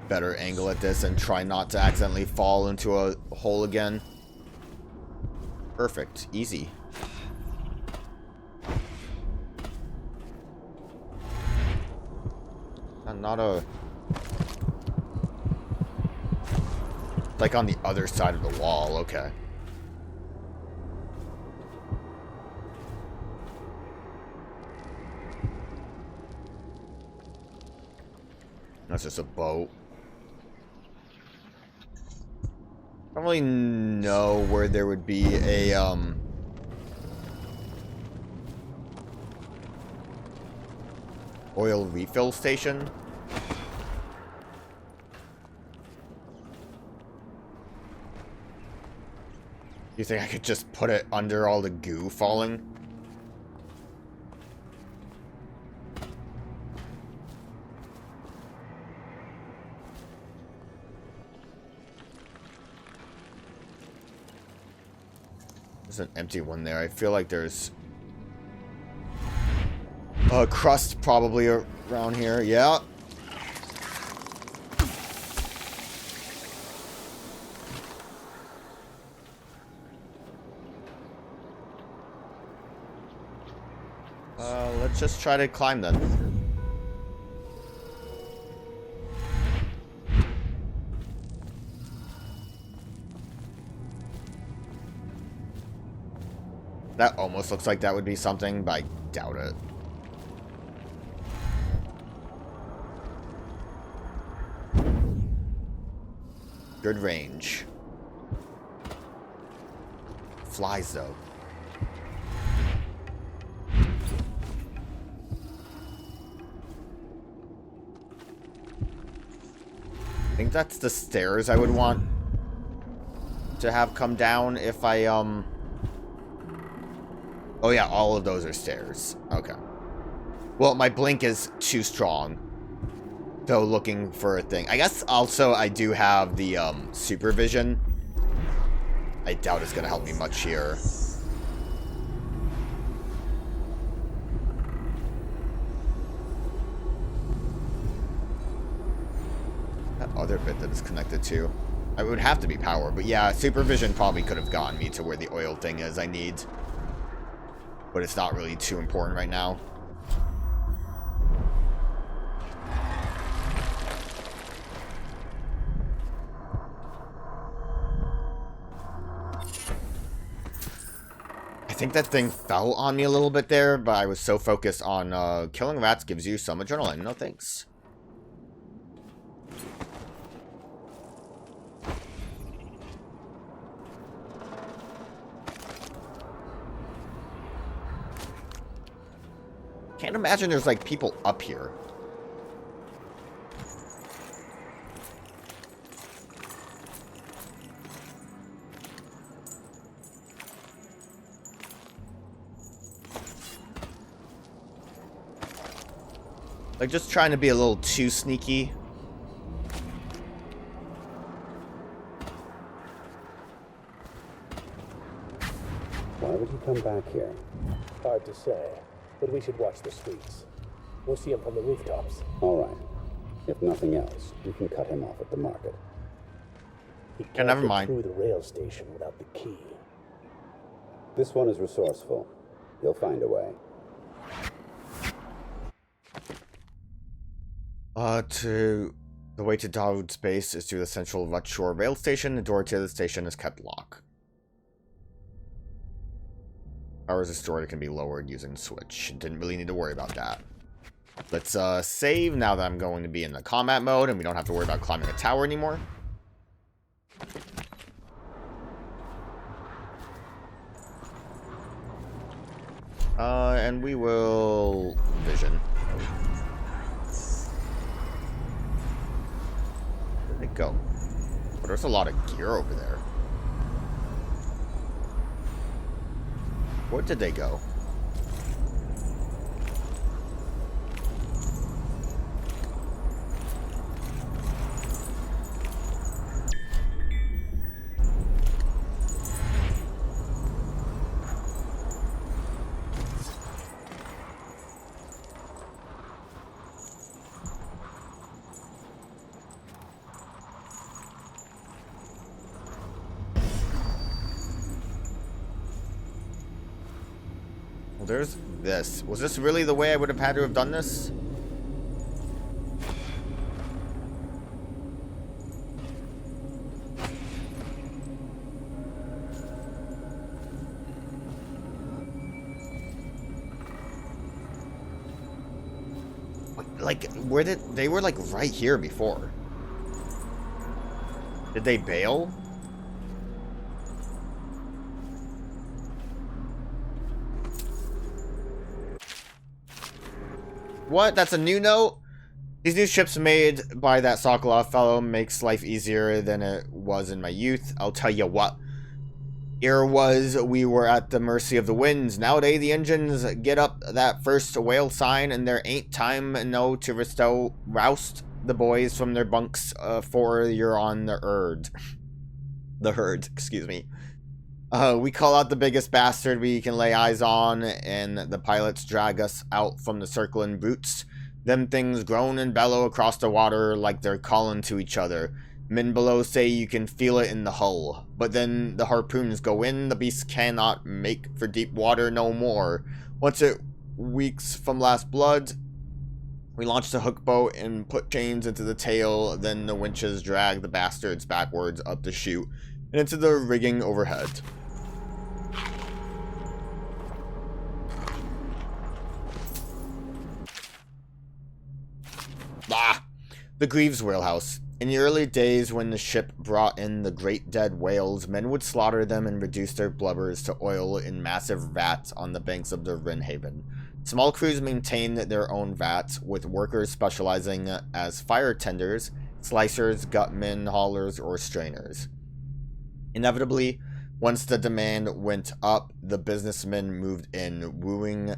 better angle at this and try not to accidentally fall into a hole again. Perfect. Easy. Not a... Like on the other side of the wall. Okay. That's just a boat. I don't really know where there would be a, oil refill station. You think I could just put it under all the goo falling? There's an empty one there. I feel like there's a crust probably around here. Yeah. Let's just try to climb then. That almost looks like that would be something, but I doubt it. Good range. Flies, though. I think that's the stairs I would want to have come down if I, Oh yeah, all of those are stairs. Okay. Well, my blink is too strong. So looking for a thing. I guess also I do have the supervision. I doubt it's gonna help me much here. That other bit that it's connected to. It would have to be power, but yeah, supervision probably could have gotten me to where the oil thing is I need. But it's not really too important right now. I think that thing fell on me a little bit there, but I was so focused on killing rats gives you some adrenaline. No thanks. Can't imagine there's like people up here. Like just trying to be a little too sneaky. Why would he come back here? Hard to say. But we should watch the streets. We'll see him from the rooftops. All right. If nothing else, you can cut him off at the market. He can't never get mind. through the rail station without the key. This one is resourceful. He'll find a way. The way to Daud's base is through the central Rut Shore rail station. The door to the station is kept locked. Power is restored. It can be lowered using switch. Didn't really need to worry about that. Let's save now that I'm going to be in the combat mode and we don't have to worry about climbing a tower anymore. And we will vision. Where'd it go? Oh, there's a lot of gear over there. Where did they go? there's this. Was this really the way I would have had to have done this? Like, where did they were like right here before? Did they bail? What? That's a new note? These new ships made by that Sokolov fellow makes life easier than it was in my youth. I'll tell you what. Here was we were at the mercy of the winds. Nowadays the engines get up that first whale sign and there ain't time no to roust the boys from their bunks for you're on the herd. The herd, excuse me. We call out the biggest bastard we can lay eyes on, and the pilots drag us out from the circling brutes. Them things groan and bellow across the water like they're calling to each other. Men below say you can feel it in the hull, but then the harpoons go in, the beast cannot make for deep water no more. Once it weeks from last blood, we launch the hook boat and put chains into the tail, then the winches drag the bastards backwards up the chute and into the rigging overhead. The Greaves whalehouse. In the early days when the ship brought in the great dead whales, men would slaughter them and reduce their blubbers to oil in massive vats on the banks of the Rinhaven. Small crews maintained their own vats, with workers specializing as fire tenders, slicers, gutmen, haulers, or strainers. Inevitably, once the demand went up, the businessmen moved in, wooing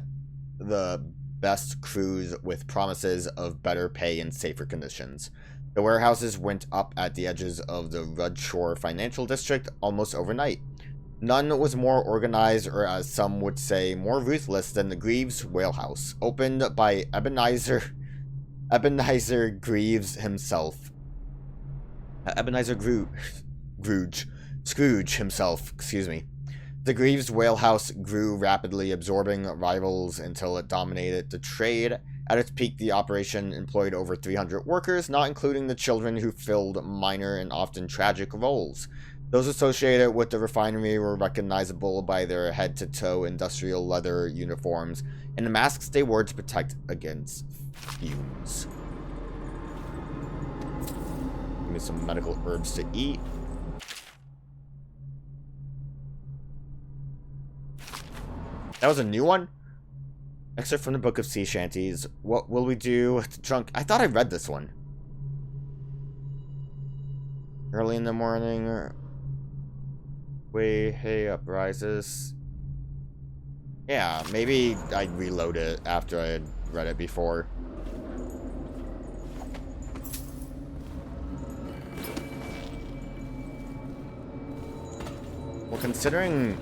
the best crews with promises of better pay and safer conditions. The warehouses went up at the edges of the Rudshore Financial District almost overnight. None was more organized, or as some would say, more ruthless than the Greaves whalehouse, opened by Ebenezer Greaves himself. Scrooge himself, excuse me. The Greaves whalehouse grew rapidly, absorbing rivals until it dominated the trade. At its peak, the operation employed over 300 workers, not including the children who filled minor and often tragic roles. Those associated with the refinery were recognizable by their head-to-toe industrial leather uniforms and the masks they wore to protect against fumes. Give me some medical herbs to eat. That was a new one? Excerpt from the Book of Sea Shanties. What will we do with the drunk? I thought I read this one. Early in the morning. Way hey up rises. Yeah, maybe I'd reload it after I had read it before. Well, considering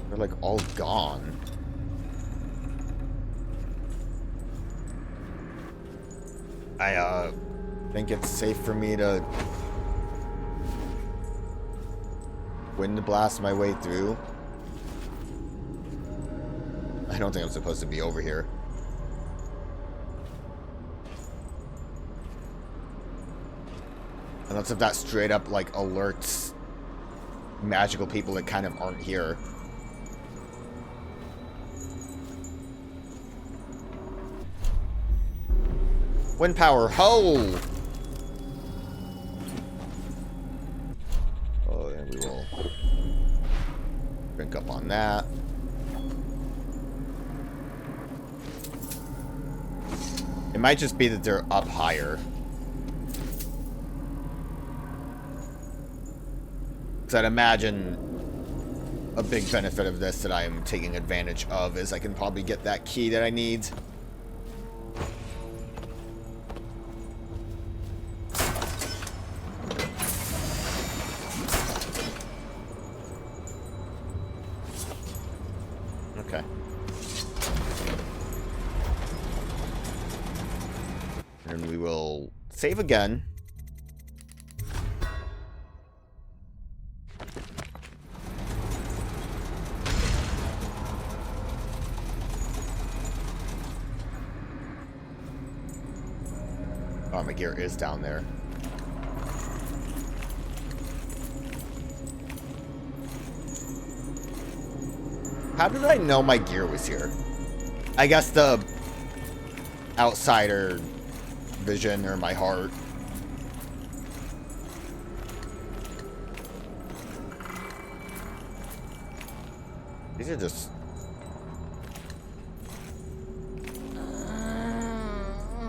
they're like all gone. I think it's safe for me to wind blast my way through. I don't think I'm supposed to be over here. Unless if that straight up like alerts magical people that kind of aren't here. Wind power, ho! Oh, and we will drink up on that. It might just be that they're up higher. Because I'd imagine a big benefit of this that I am taking advantage of is I can probably get that key that I need. Save again. Oh, my gear is down there. How did I know my gear was here? I guess the outsider vision or my heart. These are just...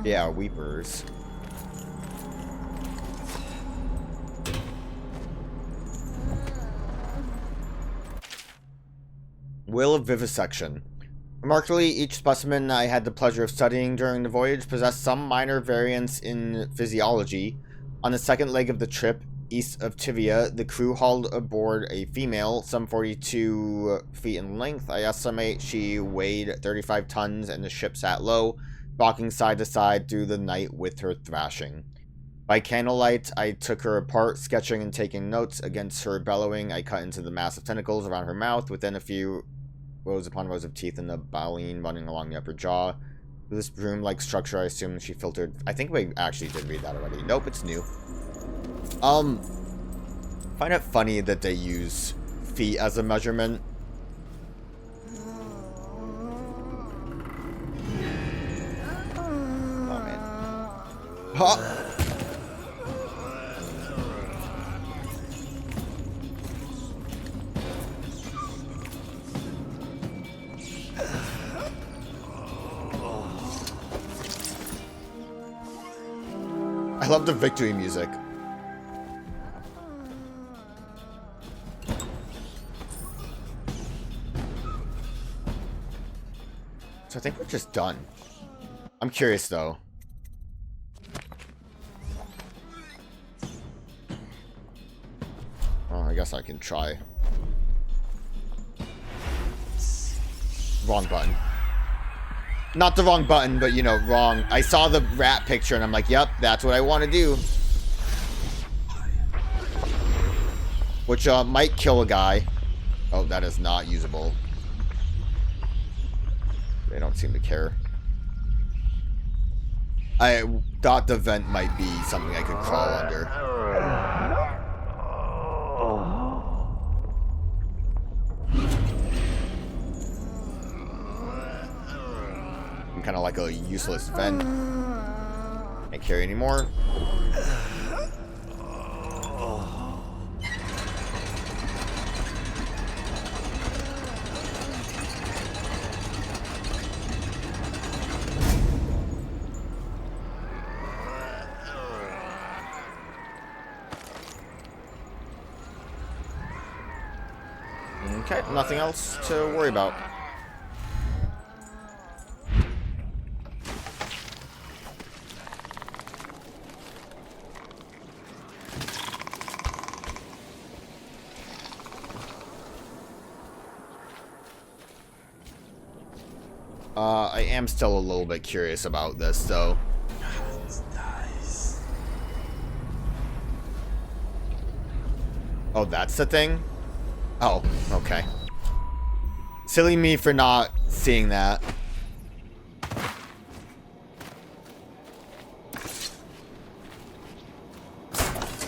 yeah, weepers. Will of Vivisection. Remarkably, each specimen I had the pleasure of studying during the voyage possessed some minor variance in physiology. On the second leg of the trip, east of Tivia, the crew hauled aboard a female, some 42 feet in length. I estimate she weighed 35 tons and the ship sat low, rocking side to side through the night with her thrashing. By candlelight, I took her apart, sketching and taking notes. Against her bellowing, I cut into the massive tentacles around her mouth, within a few rows upon rows of teeth in the baleen running along the upper jaw. With this broom-like structure, I assume she filtered... I think we actually did read that already. Nope, it's new. Find it funny that they use feet as a measurement. Oh, man. Huh! I love the victory music. So I think we're just done. I'm curious though. Oh, I guess I can try. Wrong button. Not the wrong button, but, you know, wrong. I saw the rat picture, and I'm like, yep, that's what I want to do. Which, might kill a guy. Oh, that is not usable. They don't seem to care. I thought the vent might be something I could crawl under. Kind of like a useless vent. Can't carry anymore. Okay, nothing else to worry about. I am still a little bit curious about this, though. Oh, that's the thing? Oh, okay. Silly me for not seeing that.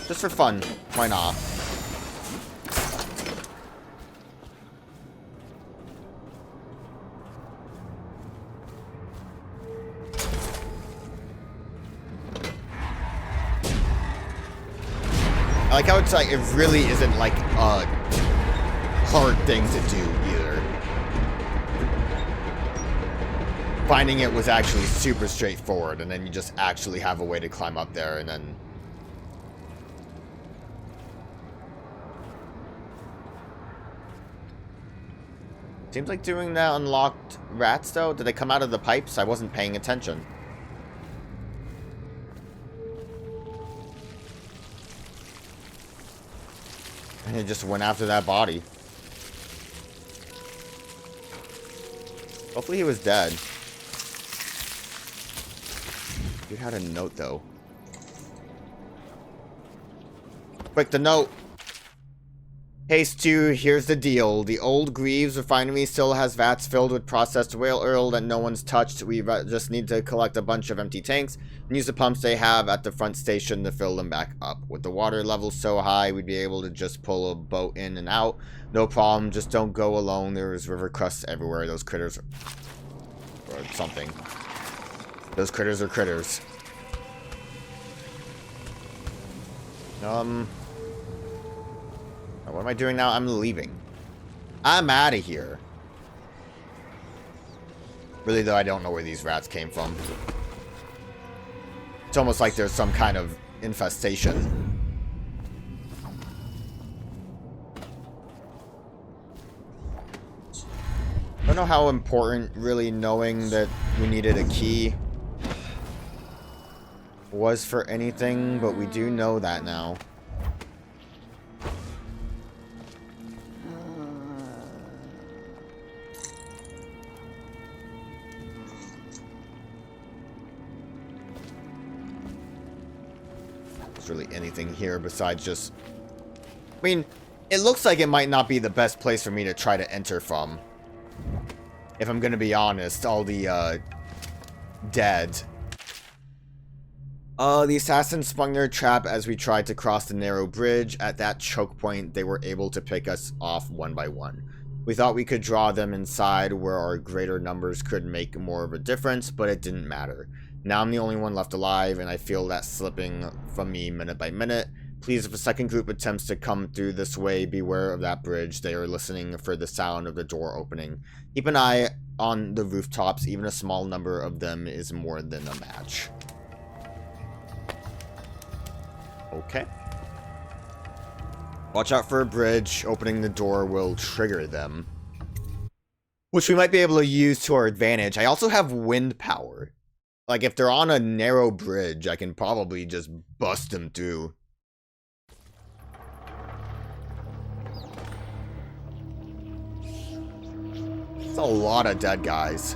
Just for fun. Why not? I like how it's like, it really isn't like a hard thing to do either. Finding it was actually super straightforward, and then you just actually have a way to climb up there, and then... Seems like doing that unlocked rats, though. Did they come out of the pipes? I wasn't paying attention. And it just went after that body. Hopefully he was dead. Dude had a note, though. Quick, the note! Hey Stu, here's the deal. The old Greaves refinery still has vats filled with processed whale oil that no one's touched. We just need to collect a bunch of empty tanks and use the pumps they have at the front station to fill them back up. With the water level so high, we'd be able to just pull a boat in and out. No problem, just don't go alone. There's river crusts everywhere. Those critters or something. Those critters are critters. What am I doing now? I'm leaving. I'm out of here. Really, though, I don't know where these rats came from. It's almost like there's some kind of infestation. I don't know how important really knowing that we needed a key was for anything, but we do know that now. Really anything here besides just... I mean, it looks like it might not be the best place for me to try to enter from. If I'm gonna be honest, all the, dead. The assassins sprung their trap as we tried to cross the narrow bridge. At that choke point, they were able to pick us off one by one. We thought we could draw them inside where our greater numbers could make more of a difference, but it didn't matter. Now I'm the only one left alive, and I feel that slipping from me minute by minute. Please, if a second group attempts to come through this way, beware of that bridge. They are listening for the sound of the door opening. Keep an eye on the rooftops. Even a small number of them is more than a match. Okay. Watch out for a bridge. Opening the door will trigger them, which we might be able to use to our advantage. I also have wind power. Like, if they're on a narrow bridge, I can probably just bust them through. It's a lot of dead guys.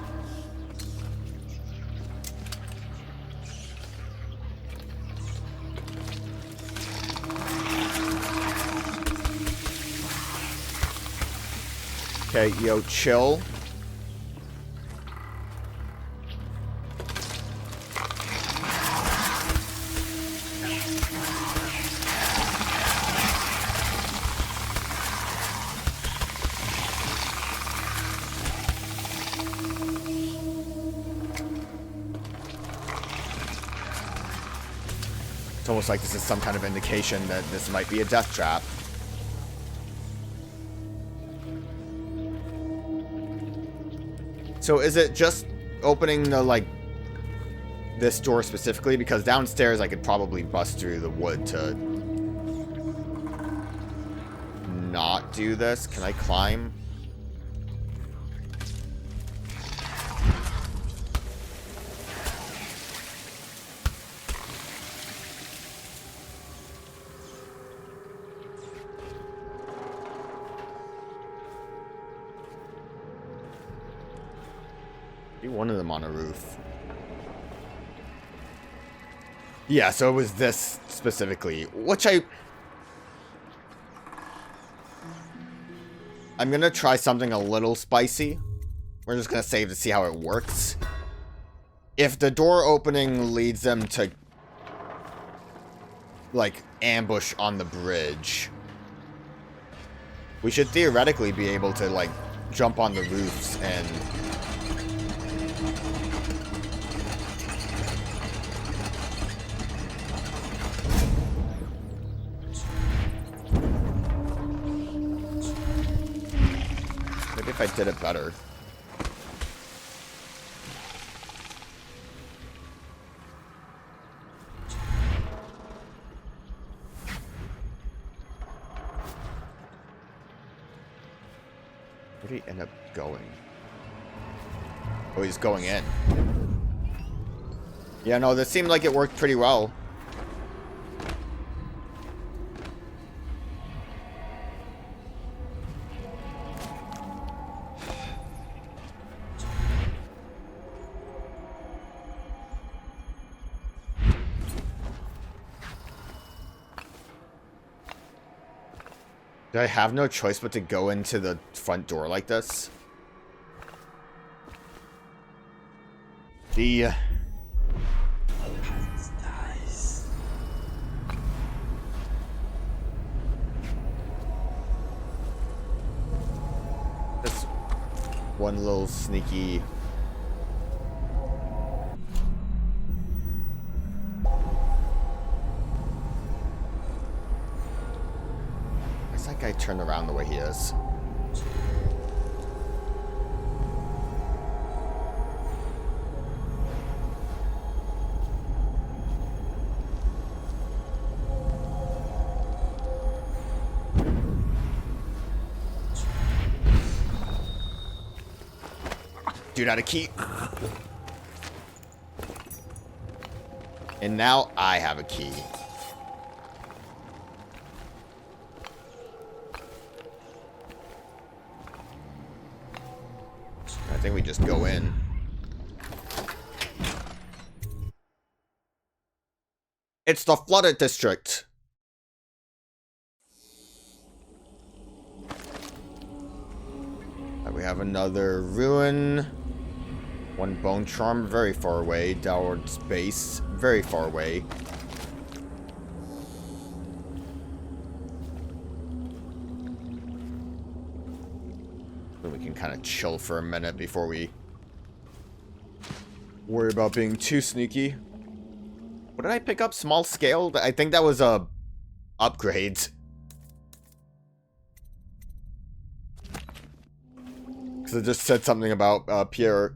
Okay, yo, chill. It's almost like this is some kind of indication that this might be a death trap. So is it just opening the, like, this door specifically? Because downstairs I could probably bust through the wood to not do this. Can I climb? One of them on a roof. Yeah, so it was this specifically, which I'm gonna try something a little spicy. We're just gonna save to see how it works. If the door opening leads them to, like, ambush on the bridge, we should theoretically be able to, like, jump on the roofs and... Maybe if I did it better. Where did he end up going? Oh, he's going in. Yeah, no, this seemed like it worked pretty well. Do I have no choice but to go into the front door like this? The... Nice. This one little sneaky... Why's that guy turned around the way he is? Dude, out of key. And now I have a key. I think we just go in. It's the flooded district. We have another ruin. One bone charm, very far away. Daud's base, very far away. Then we can kind of chill for a minute before we worry about being too sneaky. What did I pick up? Small scale? I think that was a upgrade. Because it just said something about Piero,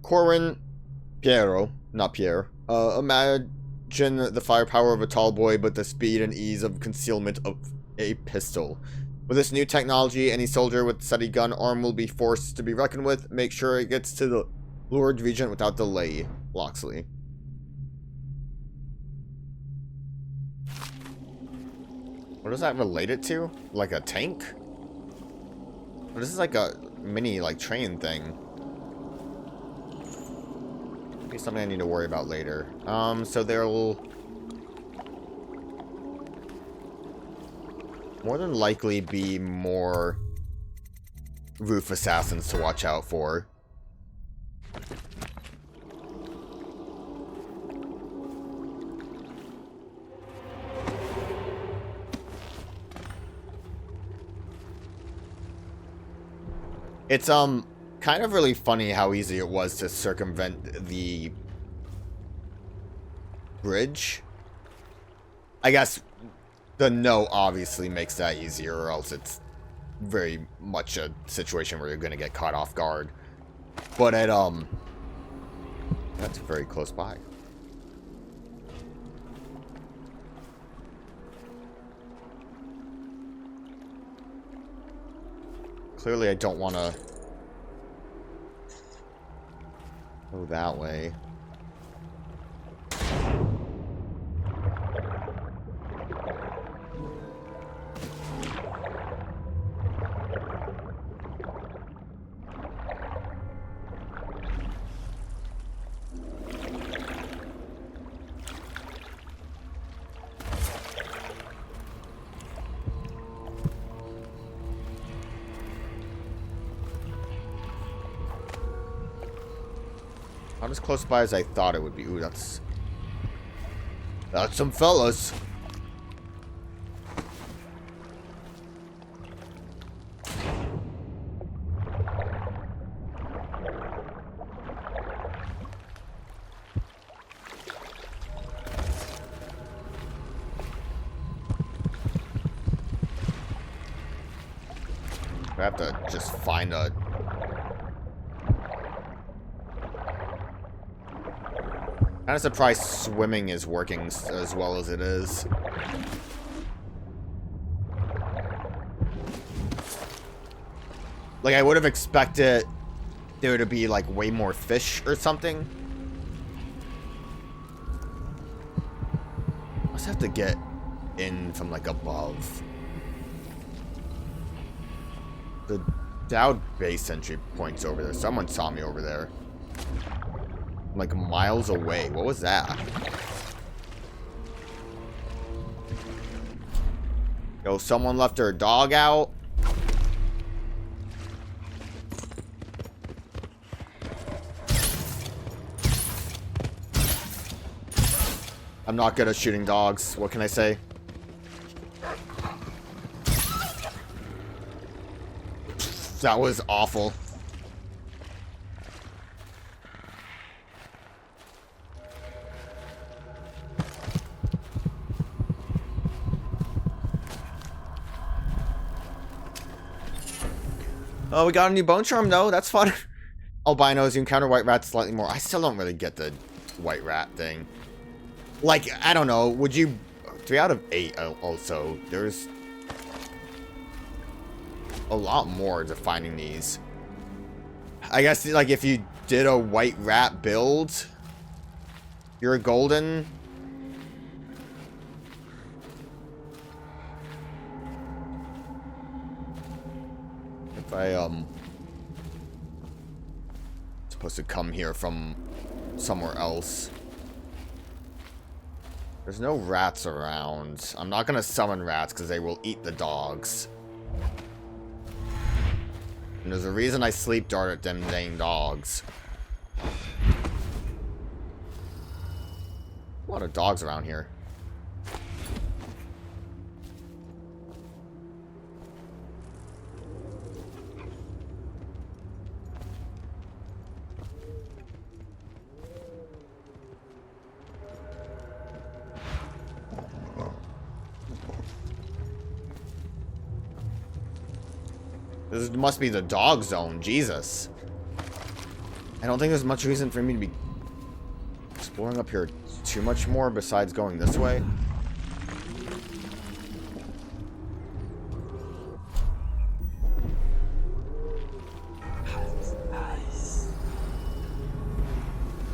not Pierre. Imagine the firepower of a tall boy, but the speed and ease of concealment of a pistol. With this new technology, any soldier with steady gun arm will be forced to be reckoned with. Make sure it gets to the lured region without delay. Loxley. What is that related to? Like a tank? Or this is like a mini, like, train thing. Maybe something I need to worry about later. So there'll more than likely be more roof assassins to watch out for. It's kind of really funny how easy it was to circumvent the bridge. I guess the no obviously makes that easier, or else it's very much a situation where you're gonna get caught off guard. But at that's very close by. Clearly, I don't want to go that way. Not as close by as I thought it would be. Ooh, that's some fellas. I have to just find a... Kind of surprised swimming is working as well as it is. Like, I would have expected there to be, like, way more fish or something. Must have to get in from, like, above. The Daud base entry point's over there. Someone saw me over there. Like miles away. What was that? Yo, someone left their dog out. I'm not good at shooting dogs. What can I say? That was awful. Oh, we got a new bone charm though. That's fun. Albinos, you encounter white rats slightly more. I still don't really get the white rat thing. Like, I don't know. Would you... 3 out of 8 also. There's a lot more to finding these. I guess, like, if you did a white rat build, you're a golden. If I, supposed to come here from somewhere else. There's no rats around. I'm not gonna summon rats because they will eat the dogs. And there's a reason I sleep dart at them dang dogs. A lot of dogs around here. This must be the dog zone. Jesus. I don't think there's much reason for me to be exploring up here too much more besides going this way.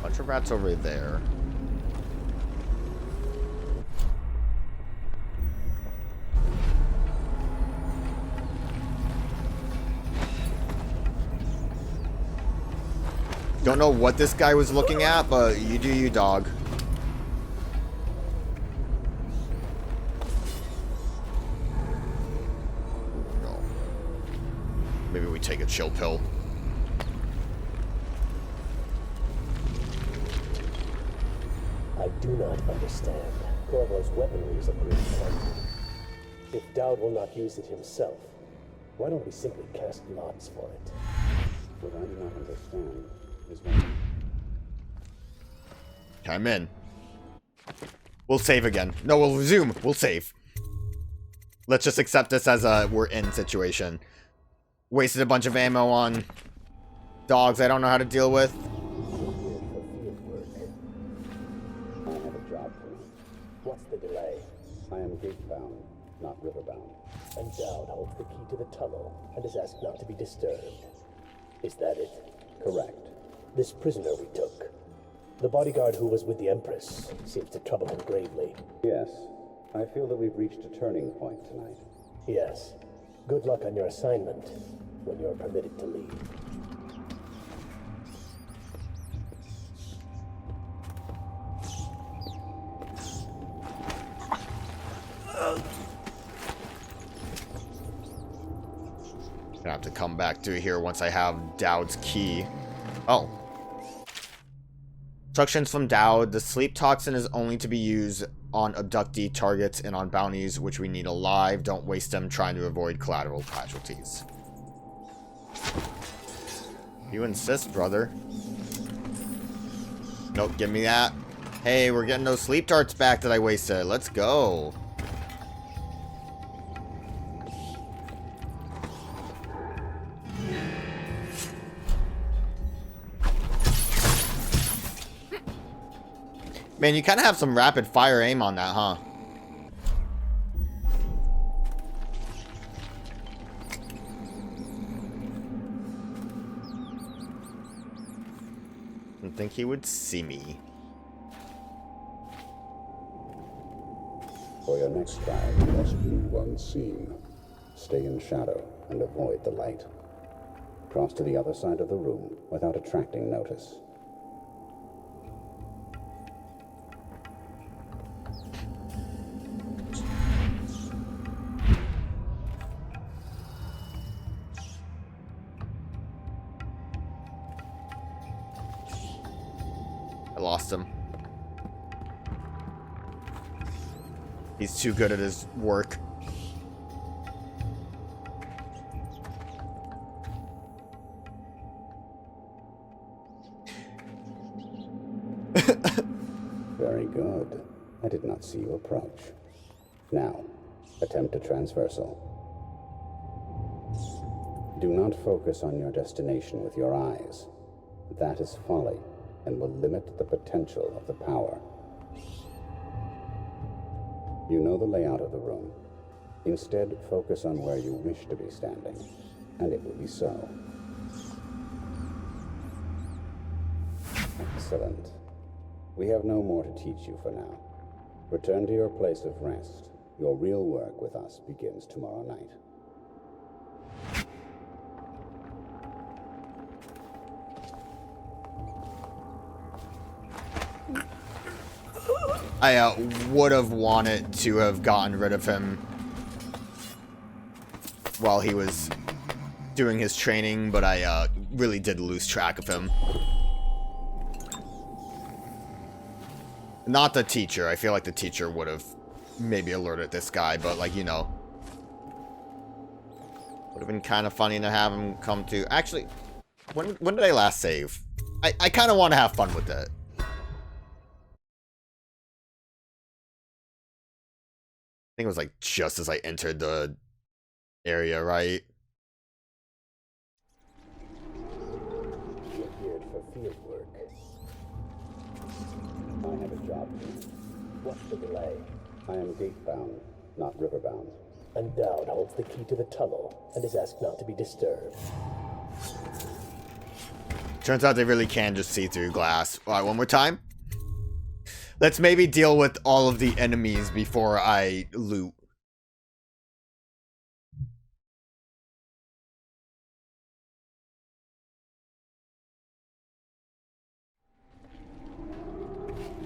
Bunch of rats over there. Don't know what this guy was looking at, but you do you, dog. No. Maybe we take a chill pill. I do not understand. Corvo's weaponry is a great point. If Daud will not use it himself, why don't we simply cast lots for it? What I do not understand is when... I'm in. We'll save again. No, we'll resume. We'll save. Let's just accept this as a we're in situation. Wasted a bunch of ammo on dogs I don't know how to deal with. I have a job for you. What's the delay? I am gate-bound, not river-bound. And Daud holds the key to the tunnel and is asked not to be disturbed. Is that it? Correct. This prisoner we took, the bodyguard who was with the Empress, seems to trouble him gravely. Yes. I feel that we've reached a turning point tonight. Yes. Good luck on your assignment when you're permitted to leave. Gonna have to come back to here once I have Daud's key. Oh. Instructions from Daud. The sleep toxin is only to be used on abductee targets and on bounties which we need alive. Don't waste them trying to avoid collateral casualties. You insist, brother. Nope, give me that. Hey, we're getting those sleep darts back that I wasted. Let's go. Man, you kind of have some rapid fire aim on that, huh? Didn't think he would see me. For your next trial, you must be unseen. Stay in shadow and avoid the light. Cross to the other side of the room without attracting notice. I lost him. He's too good at his work. Very good. I did not see you approach. Now, attempt a transversal. Do not focus on your destination with your eyes. That is folly and will limit the potential of the power. You know the layout of the room. Instead, focus on where you wish to be standing, and it will be so. Excellent. We have no more to teach you for now. Return to your place of rest. Your real work with us begins tomorrow night. I would have wanted to have gotten rid of him while he was doing his training, but I really did lose track of him. Not the teacher. I feel like the teacher would have maybe alerted this guy, but like, you know. Would have been kind of funny to have him come to... Actually, when did I last save? I kind of want to have fun with it. I think it was like just as I entered the area, right? You're geared for field work. I have a job to do. What's the delay? I am gate-bound, not river-bound. And Daud holds the key to the tunnel and is asked not to be disturbed. Turns out they really can just see through glass. Alright, one more time. Let's maybe deal with all of the enemies before I loot.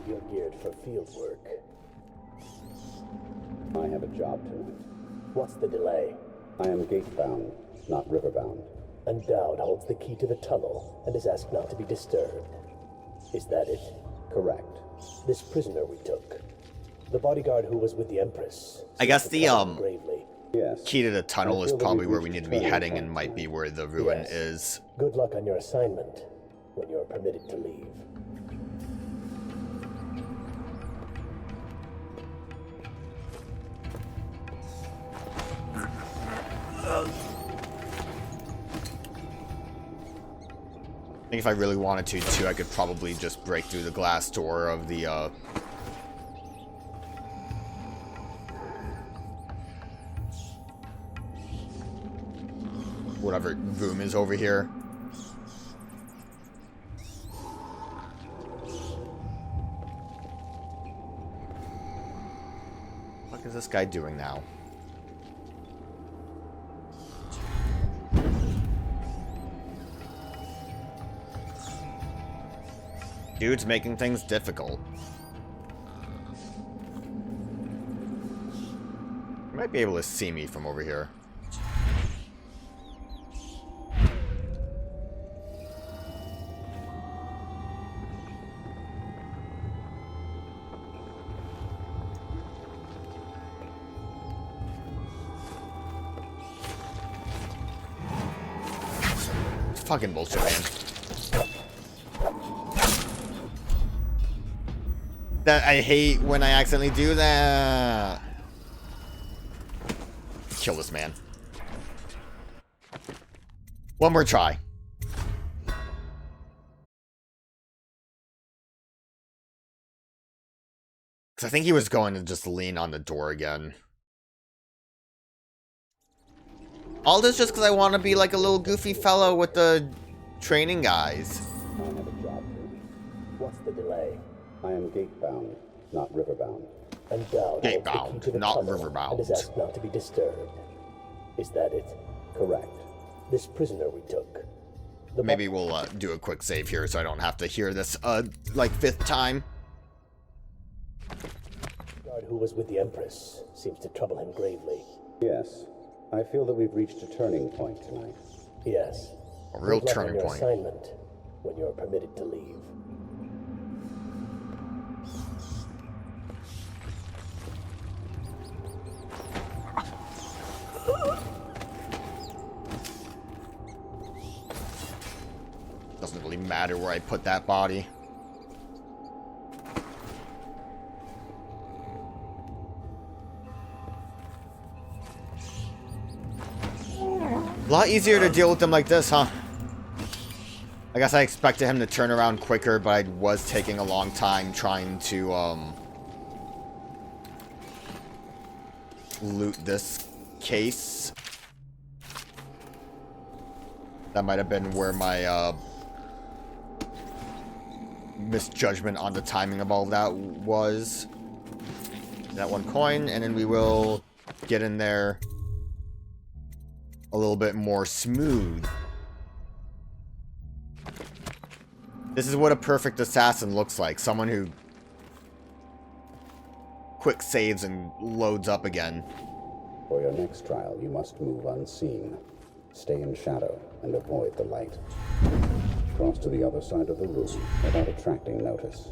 You're geared for field work. I have a job tonight. What's the delay? I am gate-bound, not river-bound. And Daud holds the key to the tunnel and is asked not to be disturbed. Is that it? Correct. This prisoner we took. The bodyguard who was with the Empress. I guess the Gravely. Yes. key to the tunnel is I feel that probably we've where we reached need to a be turning heading point and might tonight. be where the ruin Yes. is. Good luck on your assignment when you're permitted to leave. I think if I really wanted to, too, I could probably just break through the glass door of the, whatever room is over here. What is this guy doing now? Dude's making things difficult. You might be able to see me from over here. It's fucking bullshit, man. That I hate when I accidentally do that. Kill this man. One more try. Because I think he was going to just lean on the door again. All this just because I want to be like a little goofy fellow with the training guys. I have a job to do. What's the delay? I am gate-bound, not river-bound. And Daud holds the key Gate-bound, to the not tunnel river-bound. and is asked not to be disturbed. Is that it? Correct. This prisoner we took. The Maybe we'll do a quick save here so I don't have to hear this, like, 5th time. bodyguard who was with the Empress seems to trouble him gravely. Yes. I feel that we've reached a turning point tonight. Yes. A real Good luck on turning your point. assignment when you're permitted to leave. matter where I put that body. A lot easier to deal with them like this, huh? I guess I expected him to turn around quicker, but I was taking a long time trying to, loot this case. That might have been where my, misjudgment on the timing of all of that was. That one coin, and then we will get in there a little bit more smooth. This is what a perfect assassin looks like. Someone who quick saves and loads up again. For your next trial, you must move unseen. Stay in shadow and avoid the light. Cross to the other side of the room without attracting notice.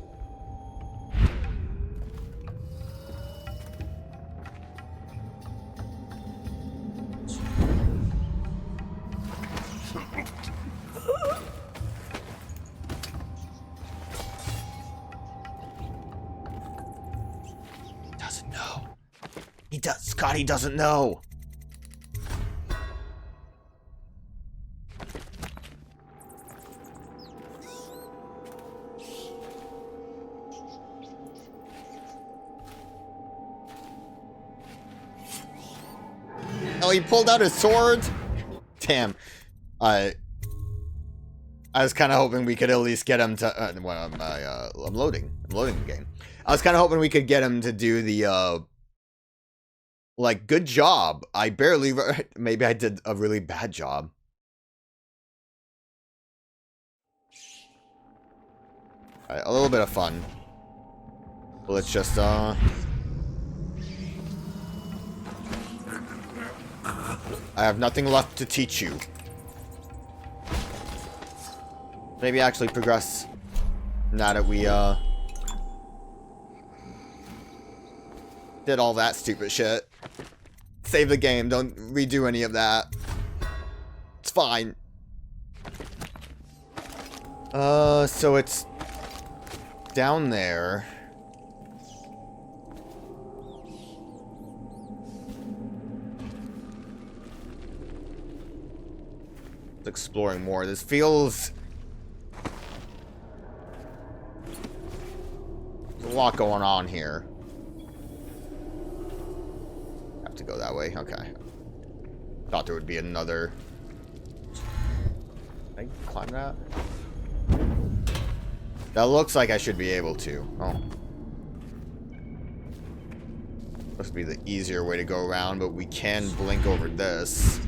Scotty doesn't know. Oh, he pulled out his sword? Damn. I was kind of hoping we could at least get him to... I'm loading the game. I was kind of hoping we could get him to do the... Like, good job. I barely... Maybe I did a really bad job. Alright, a little bit of fun. Let's just, I have nothing left to teach you. Maybe actually progress now that we, did all that stupid shit. Save the game. Don't redo any of that. It's fine. So it's down there. Exploring more. This feels... There's a lot going on here. Have to go that way. Okay. Thought there would be another... Can I climb that? That looks like I should be able to. Oh. Supposed to be the easier way to go around, but we can blink over this.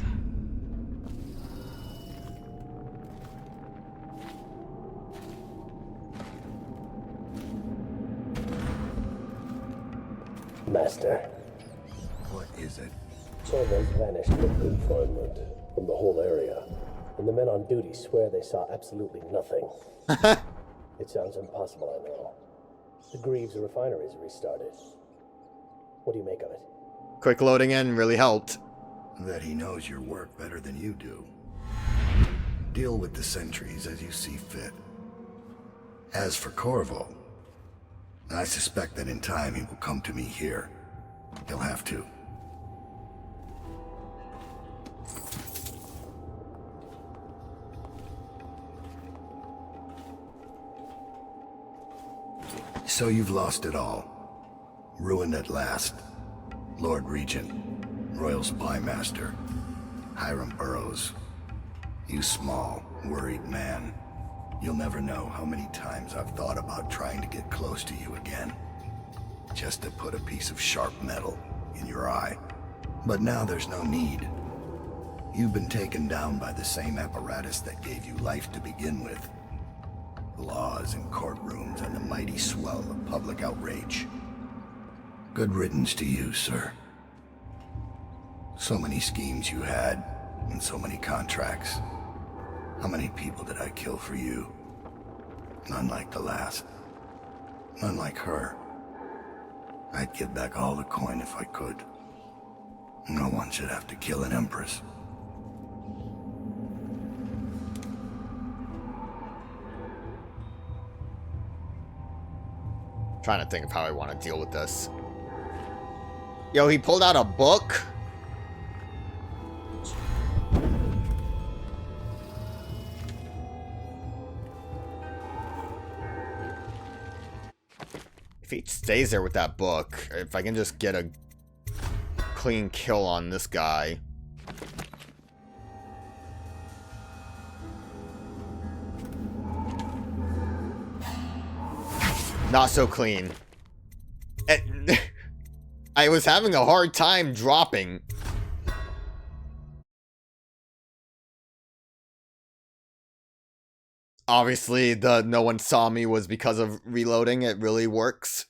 Master. What is it? Someone's vanished with confinement from the whole area, and the men on duty swear they saw absolutely nothing. It sounds impossible, I know. The Greaves refinery is restarted. What do you make of it? Quick loading in really helped. That he knows your work better than you do. Deal with the sentries as you see fit. As for Corvo, I suspect that in time he will come to me here. He'll have to. So you've lost it all. Ruined at last. Lord Regent, Royal Spy Master, Hiram Burroughs. You small, worried man. You'll never know how many times I've thought about trying to get close to you again. Just to put a piece of sharp metal in your eye. But now there's no need. You've been taken down by the same apparatus that gave you life to begin with. Laws and courtrooms and the mighty swell of public outrage. Good riddance to you, sir. So many schemes you had, and so many contracts. How many people did I kill for you? None like the last. None like her. I'd give back all the coin if I could. No one should have to kill an Empress. Trying to think of how I want to deal with this. Yo, he pulled out a book? If he stays there with that book, if I can just get a clean kill on this guy. Not so clean. I was having a hard time dropping. Obviously, the no one saw me was because of reloading. It really works.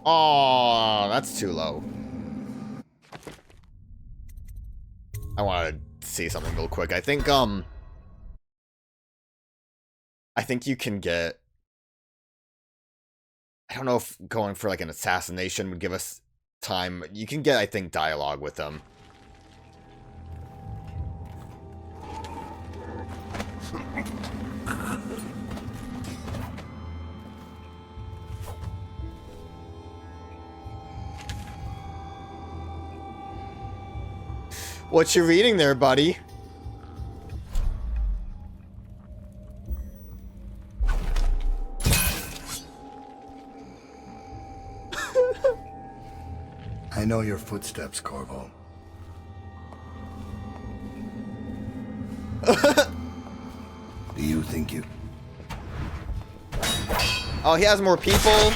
Oh, that's too low. I want to see something real quick. I think you can get... I don't know if going for like an assassination would give us time. You can get, I think, dialogue with them. What you reading there, buddy? I know your footsteps, Corvo. Do you think you... Oh, he has more people?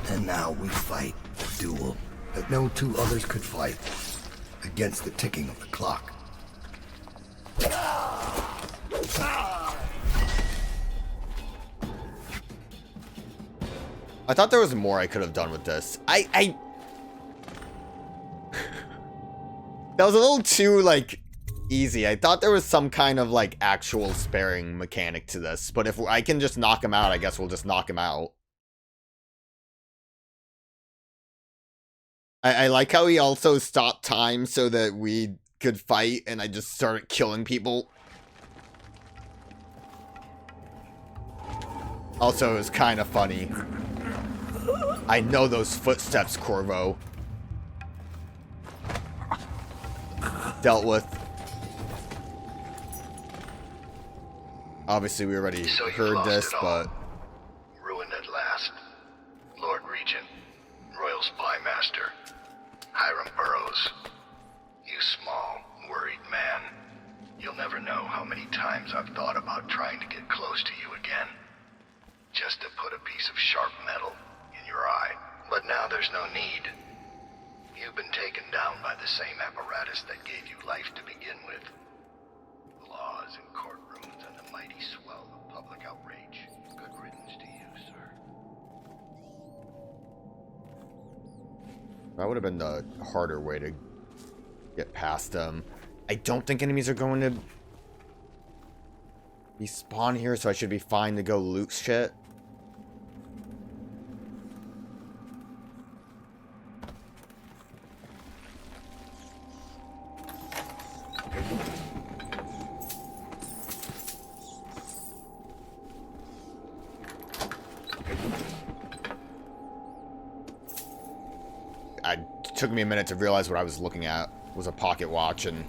And now we fight a duel that no two others could fight against the ticking of the clock. I thought there was more I could have done with this. That was a little too, like, easy. I thought there was some kind of, like, actual sparing mechanic to this. But if I can just knock him out, I guess we'll just knock him out. I like how he also stopped time so that we could fight, and I just started killing people. Also, it was kind of funny. I know those footsteps, Corvo. Dealt with. Obviously, we already heard this, but... Ruined at last. Lord Regent, Royal Spy Master, Hiram Burroughs. You small, worried man. You'll never know how many times I've thought about trying to get close to you again. Just to put a piece of sharp metal in your eye. But now there's no need. You've been taken down by the same apparatus that gave you life to begin with. Laws and courtrooms and the mighty swell of public outrage. Good riddance to you, sir. That would have been the harder way to get past them. I don't think enemies are going to be spawned here, so I should be fine to go loot shit. It took me a minute to realize what I was looking at was a pocket watch, and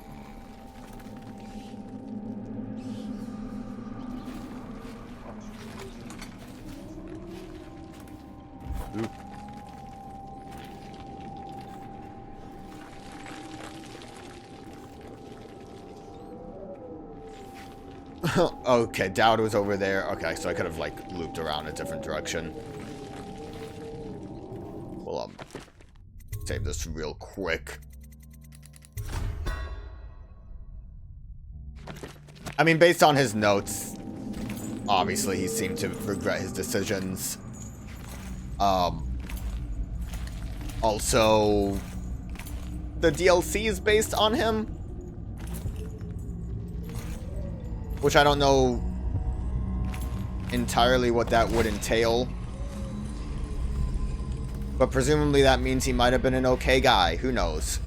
okay, Daud was over there. Okay, so I could have, like, looped around a different direction. Well, save this real quick. I mean, based on his notes, obviously he seemed to regret his decisions. Also, the DLC is based on him, which I don't know entirely what that would entail. But presumably that means he might have been an okay guy. Who knows?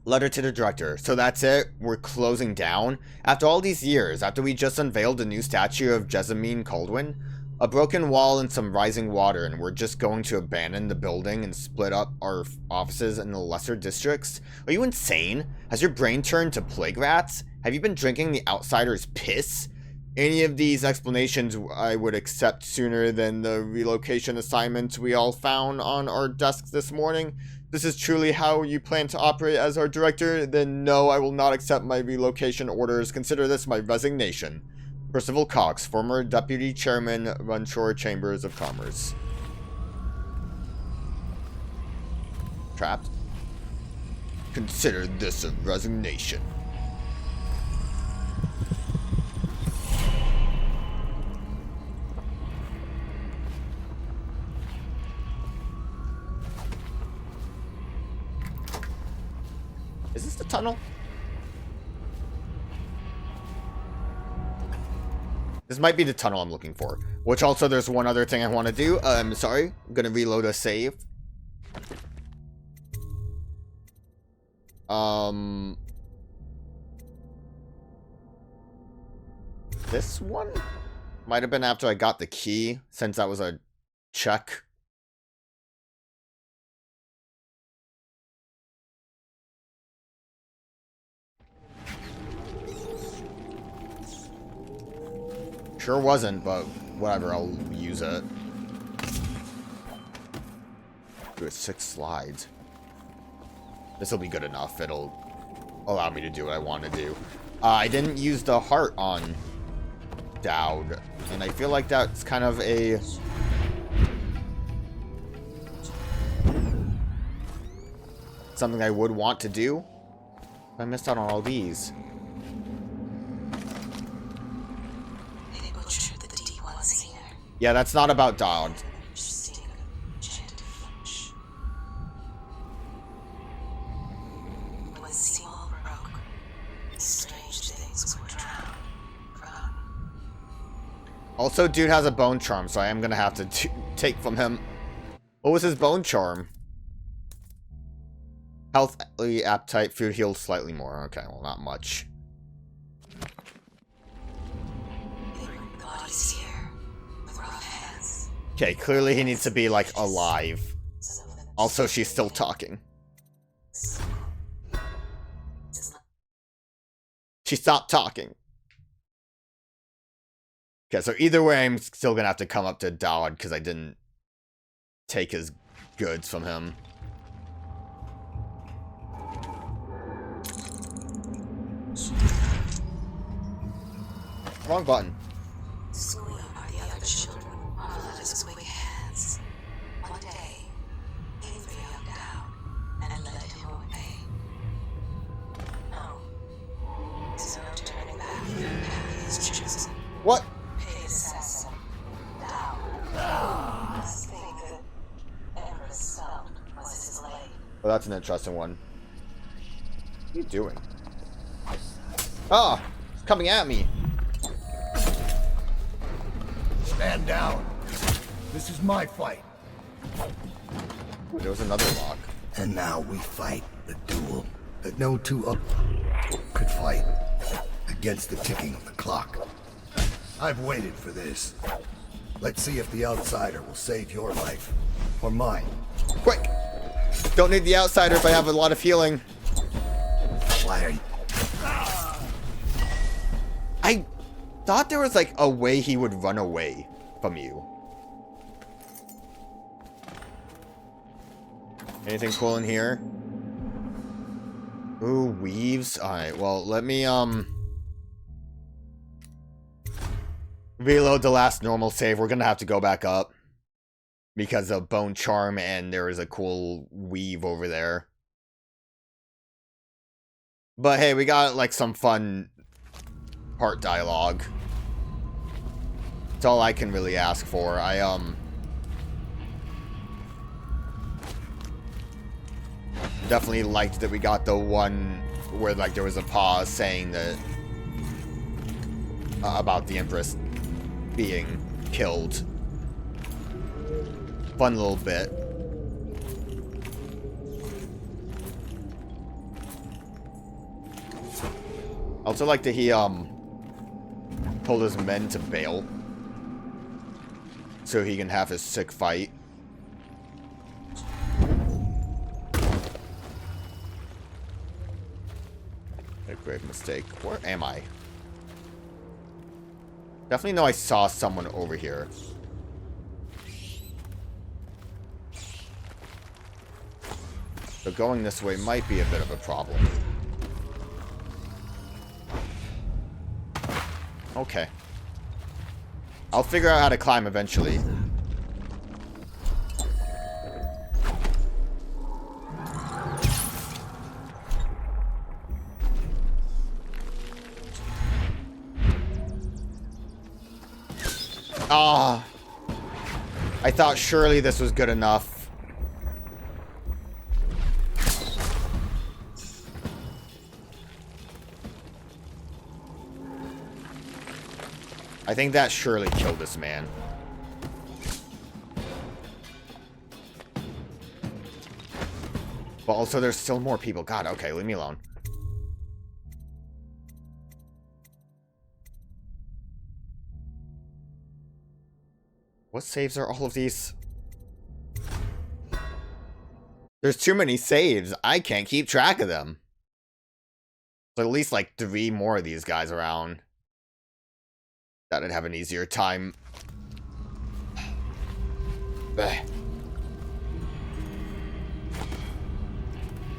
Letter to the director. So that's it? We're closing down? After all these years, after we just unveiled a new statue of Jessamine Caldwin, a broken wall and some rising water, and we're just going to abandon the building and split up our offices in the lesser districts? Are you insane? Has your brain turned to plague rats? Have you been drinking the outsider's piss? Any of these explanations I would accept sooner than the relocation assignments we all found on our desks this morning. This is truly how you plan to operate as our director? Then no, I will not accept my relocation orders. Consider this my resignation. Percival Cox, former Deputy Chairman, Runshore Chambers of Commerce. Trapped? Consider this a resignation. Is this the tunnel? This might be the tunnel I'm looking for. Which also, there's one other thing I want to do. Sorry. I'm gonna reload a save. This one? Might have been after I got the key, since that was a check. Sure wasn't, but whatever, I'll use it. Do it 6 slides. This will be good enough. It'll allow me to do what I want to do. I didn't use the heart on Daud, and I feel like that's kind of a... something I would want to do. I missed out on all these. Yeah, that's not about Daud. Also, dude has a bone charm, so I am gonna have to take from him. What was his bone charm? Healthy appetite, food heals slightly more. Okay, well, not much. Okay, clearly he needs to be, like, alive. Also, she's still talking. She stopped talking. Okay, so either way, I'm still gonna have to come up to Daud, because I didn't take his goods from him. Wrong button. What? Oh, that's an interesting one. What are you doing? Ah! It's coming at me! Stand down. This is my fight. Ooh, there was another lock. And now we fight the duel that no two up could fight against the ticking of the clock. I've waited for this. Let's see if the outsider will save your life or mine. Quick! Don't need the outsider if I have a lot of healing. Why are you... I thought there was like a way he would run away from you. Anything cool in here? Ooh, weaves. Alright, well, let me, reload the last normal save. We're gonna have to go back up. Because of bone charm and there is a cool weave over there. But hey, we got like some fun part dialogue. That's all I can really ask for. Definitely liked that we got the one where, like, there was a pause saying that about the Empress being killed. Fun little bit. Also like that he told his men to bail so he can have his sick fight. A grave mistake. Where am I? Definitely know I saw someone over here. So going this way might be a bit of a problem. Okay. I'll figure out how to climb eventually. Ah. I thought surely this was good enough. I think that surely killed this man. But also there's still more people. God, okay, leave me alone. What saves are all of these? There's too many saves. I can't keep track of them. There's at least like 3 more of these guys around. Thought I'd have an easier time. Thought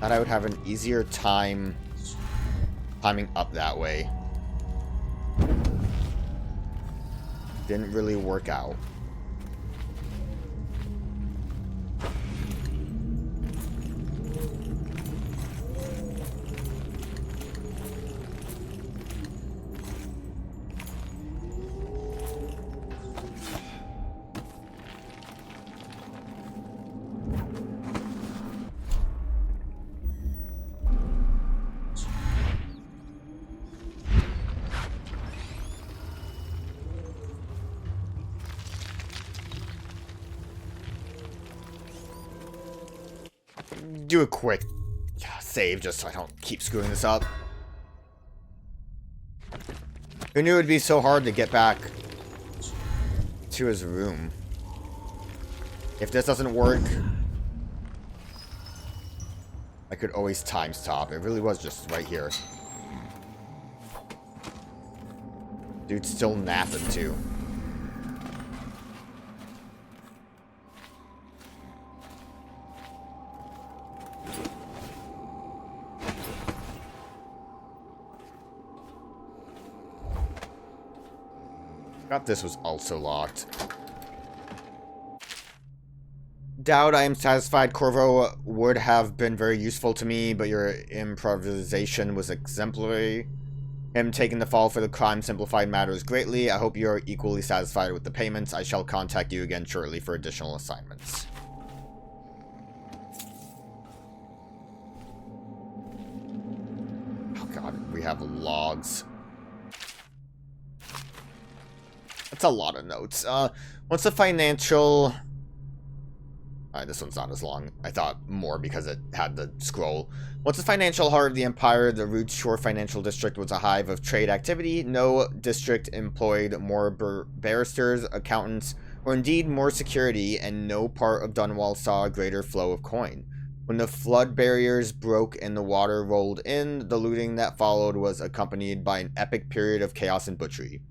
I would have an easier time climbing up that way. Didn't really work out. Do a quick save just so I don't keep screwing this up. Who knew it would be so hard to get back to his room? If this doesn't work, I could always time stop. It really was just right here. Dude's still napping too. Forgot this was also locked. Daud, I am satisfied. Corvo would have been very useful to me, but your improvisation was exemplary. Him taking the fall for the crime simplified matters greatly. I hope you are equally satisfied with the payments. I shall contact you again shortly for additional assignments. Oh god, we have logs. That's a lot of notes. What's the financial... Alright, this one's not as long. I thought more because it had the scroll. What's the financial heart of the Empire? The Root Shore Financial District was a hive of trade activity. No district employed more barristers, accountants, or indeed more security, and no part of Dunwall saw a greater flow of coin. When the flood barriers broke and the water rolled in, the looting that followed was accompanied by an epic period of chaos and butchery.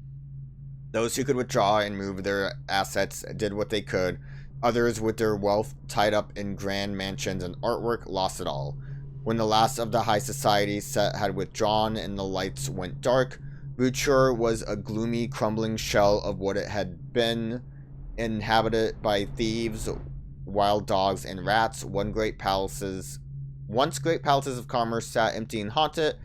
Those who could withdraw and move their assets did what they could. Others, with their wealth tied up in grand mansions and artwork, lost it all. When the last of the high society set had withdrawn and the lights went dark, Rootshore was a gloomy, crumbling shell of what it had been, inhabited by thieves, wild dogs, and rats. Once great palaces of commerce sat empty and haunted,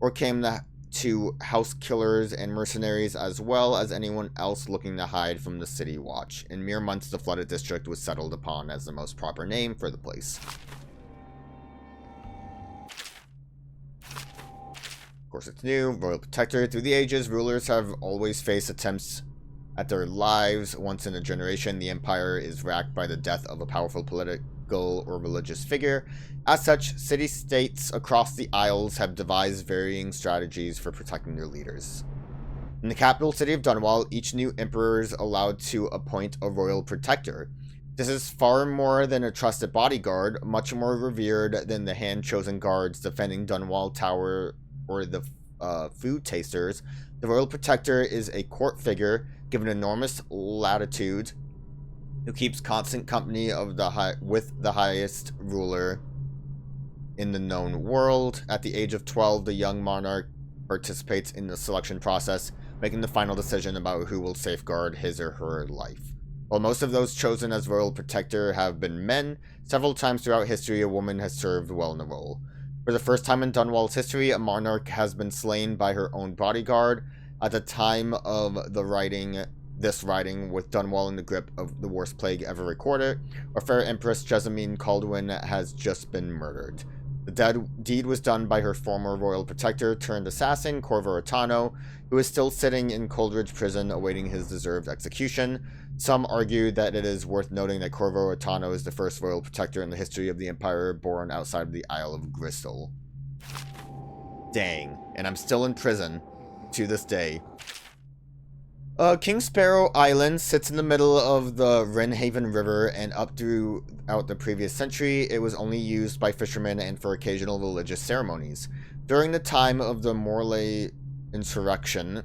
or came to house killers and mercenaries, as well as anyone else looking to hide from the city watch. In mere months, the flooded district was settled upon as the most proper name for the place. course it's new. Royal Protector. Through the ages, rulers have always faced attempts at their lives. Once in a generation, the Empire is racked by the death of a powerful political or religious figure. As such, city-states across the Isles have devised varying strategies for protecting their leaders. In the capital city of Dunwall, each new emperor is allowed to appoint a royal protector. This is far more than a trusted bodyguard, much more revered than the hand-chosen guards defending Dunwall Tower or the food tasters. The royal protector is a court figure given enormous latitude who keeps constant company of with the highest ruler in the known world. At the age of 12, the young monarch participates in the selection process, making the final decision about who will safeguard his or her life. While most of those chosen as royal protector have been men, several times throughout history a woman has served well in the role. For the first time in Dunwall's history, a monarch has been slain by her own bodyguard. At the time of this writing, with Dunwall in the grip of the worst plague ever recorded, our fair Empress Jessamine Caldwin has just been murdered. The deed was done by her former royal protector turned assassin, Corvo Attano, who is still sitting in Coldridge prison awaiting his deserved execution. Some argue that it is worth noting that Corvo Attano is the first royal protector in the history of the Empire born outside of the Isle of Gristle. Dang, and I'm still in prison to this day. King Sparrow Island sits in the middle of the Wrenhaven River, and up throughout the previous century, it was only used by fishermen and for occasional religious ceremonies. During the time of the Morley insurrection,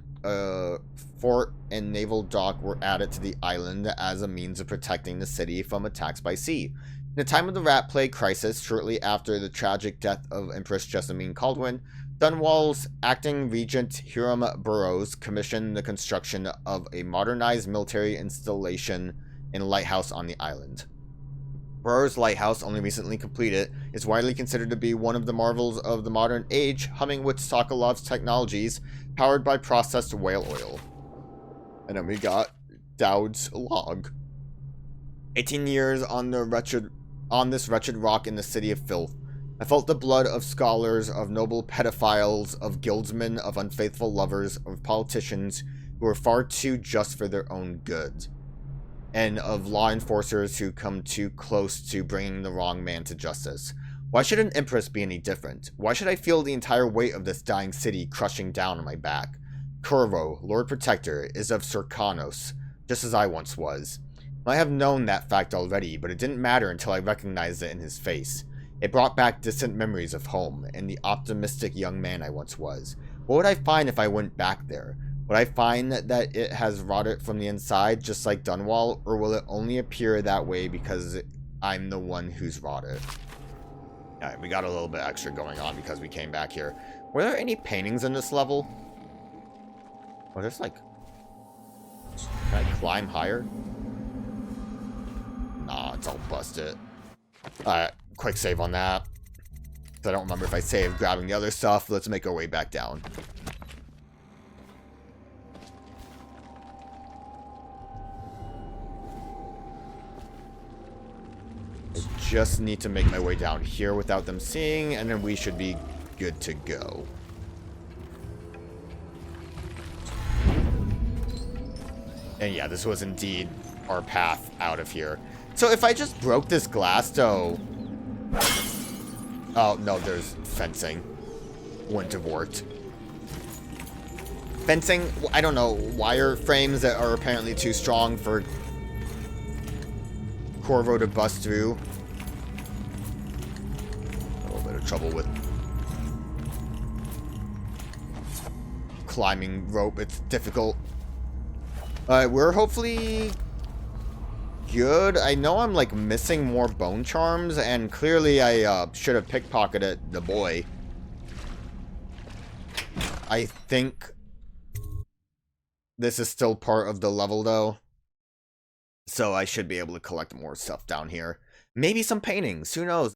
fort and naval dock were added to the island as a means of protecting the city from attacks by sea. In the time of the Rat Plague crisis, shortly after the tragic death of Empress Jessamine Caldwin, Dunwall's acting regent Hiram Burrows commissioned the construction of a modernized military installation and lighthouse on the island. Burrows' lighthouse, only recently completed, is widely considered to be one of the marvels of the modern age, humming with Sokolov's technologies, powered by processed whale oil. And then we got Daud's log. 18 years on this wretched rock in the city of filth. I felt the blood of scholars, of noble pedophiles, of guildsmen, of unfaithful lovers, of politicians who are far too just for their own good, and of law enforcers who come too close to bringing the wrong man to justice. Why should an Empress be any different? Why should I feel the entire weight of this dying city crushing down on my back? Corvo, Lord Protector, is of Circanos, just as I once was. I have known that fact already, but it didn't matter until I recognized it in his face. It brought back distant memories of home, and the optimistic young man I once was. What would I find if I went back there? Would I find that it has rotted from the inside, just like Dunwall, or will it only appear that way because I'm the one who's rotted? Alright, we got a little bit extra going on because we came back here. Were there any paintings in this level? Oh, there's like... Can I climb higher? Nah, it's all busted. Alright, quick save on that. I don't remember if I saved grabbing the other stuff. Let's make our way back down. I just need to make my way down here without them seeing, and then we should be good to go. And yeah, this was indeed our path out of here. So if I just broke this glass, though... Oh, no, there's fencing. Wouldn't have worked. Fencing, I don't know, wire frames that are apparently too strong for Corvo to bust through. A little bit of trouble with climbing rope, it's difficult. We're hopefully good. I know I'm like missing more bone charms, and clearly I should have pickpocketed the boy. I think this is still part of the level though, so I should be able to collect more stuff down here. Maybe some paintings, who knows?